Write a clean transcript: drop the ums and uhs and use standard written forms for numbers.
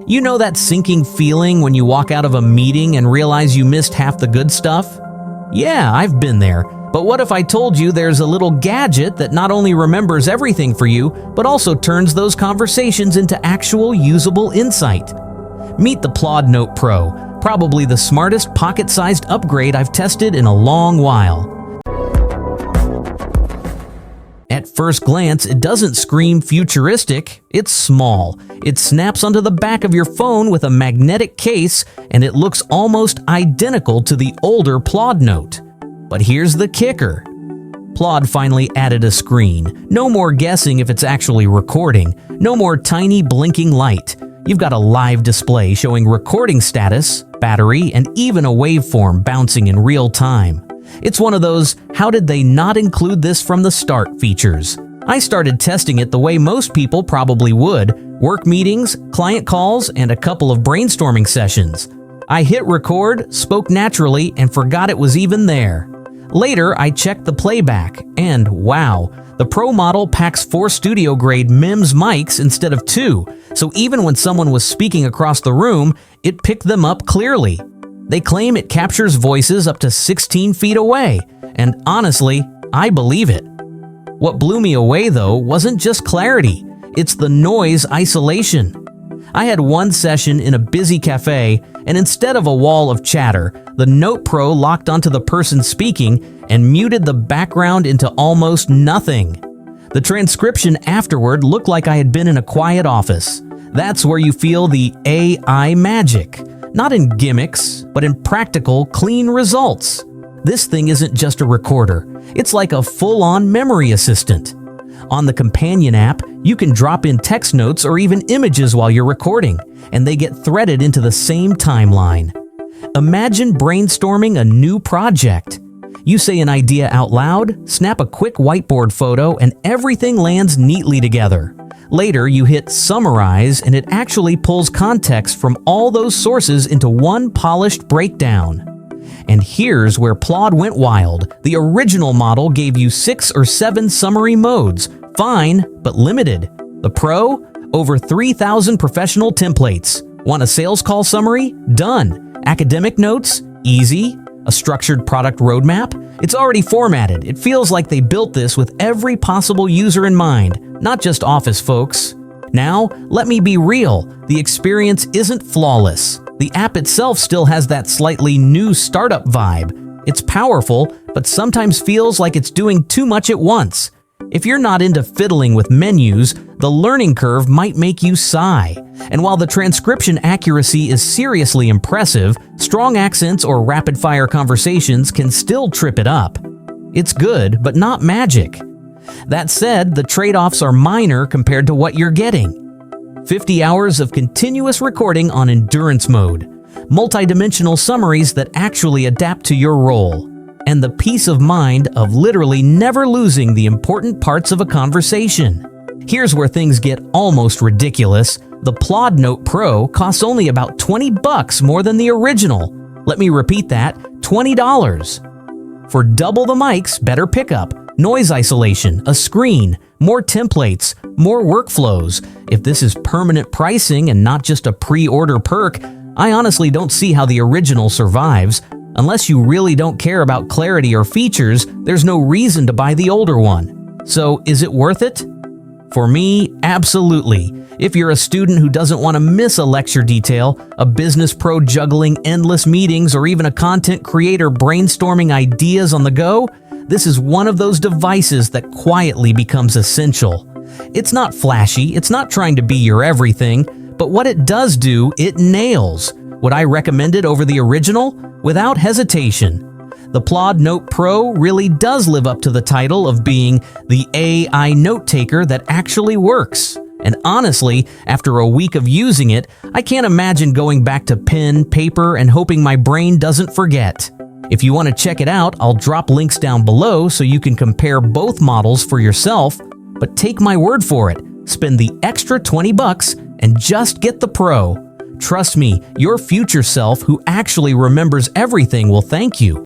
You know that sinking feeling when you walk out of a meeting and realize you missed half the good stuff? Yeah, I've been there. But what if I told you there's a little gadget that not only remembers everything for you, but also turns those conversations into actual usable insight? Meet the Plaud Note Pro, probably the smartest pocket-sized upgrade I've tested in a long while. At first glance, it doesn't scream futuristic, it's small. It snaps onto the back of your phone with a magnetic case, and it looks almost identical to the older Plaud Note. But here's the kicker. Plaud finally added a screen. No more guessing if it's actually recording. No more tiny blinking light. You've got a live display showing recording status, battery, and even a waveform bouncing in real time. It's one of those "how did they not include this from the start" features. I started testing it the way most people probably would: work meetings, client calls, and a couple of brainstorming sessions. I hit record, spoke naturally, and forgot it was even there. Later, I checked the playback, and wow, the Pro model packs 4 studio-grade MEMS mics instead of 2, so even when someone was speaking across the room, it picked them up clearly. They claim it captures voices up to 16 feet away, and honestly, I believe it. What blew me away, though, wasn't just clarity, it's the noise isolation. I had one session in a busy cafe, and instead of a wall of chatter, the Note Pro locked onto the person speaking and muted the background into almost nothing. The transcription afterward looked like I had been in a quiet office. That's where you feel the AI magic. Not in gimmicks, but in practical, clean results. This thing isn't just a recorder. It's like a full-on memory assistant. On the companion app, you can drop in text notes or even images while you're recording, and they get threaded into the same timeline. Imagine brainstorming a new project. You say an idea out loud, snap a quick whiteboard photo, and everything lands neatly together. Later, you hit Summarize, and it actually pulls context from all those sources into one polished breakdown. And here's where Plaud went wild. The original model gave you 6 or 7 summary modes. Fine, but limited. The Pro? Over 3,000 professional templates. Want a sales call summary? Done. Academic notes? Easy. A structured product roadmap? It's already formatted. It feels like they built this with every possible user in mind, not just office folks. Now, let me be real. The experience isn't flawless. The app itself still has that slightly new startup vibe. It's powerful, but sometimes feels like it's doing too much at once. If you're not into fiddling with menus, the learning curve might make you sigh. And while the transcription accuracy is seriously impressive, strong accents or rapid-fire conversations can still trip it up. It's good, but not magic. That said, the trade-offs are minor compared to what you're getting. 50 hours of continuous recording on endurance mode, multidimensional summaries that actually adapt to your role, and the peace of mind of literally never losing the important parts of a conversation. Here's where things get almost ridiculous. The Plaud Note Pro costs only about $20 more than the original. Let me repeat that, $20. For double the mics, better pickup, noise isolation, a screen, more templates, more workflows. If this is permanent pricing and not just a pre-order perk, I honestly don't see how the original survives. Unless you really don't care about clarity or features, there's no reason to buy the older one. So, is it worth it? For me, absolutely. If you're a student who doesn't want to miss a lecture detail, a business pro juggling endless meetings, or even a content creator brainstorming ideas on the go, this is one of those devices that quietly becomes essential. It's not flashy, it's not trying to be your everything, but what it does do, it nails. Would I recommend it over the original? Without hesitation. The Plaud Note Pro really does live up to the title of being the AI note taker that actually works. And honestly, after a week of using it, I can't imagine going back to pen, paper, and hoping my brain doesn't forget. If you want to check it out, I'll drop links down below so you can compare both models for yourself. But take my word for it, spend the extra $20 and just get the Pro. Trust me, your future self who actually remembers everything will thank you.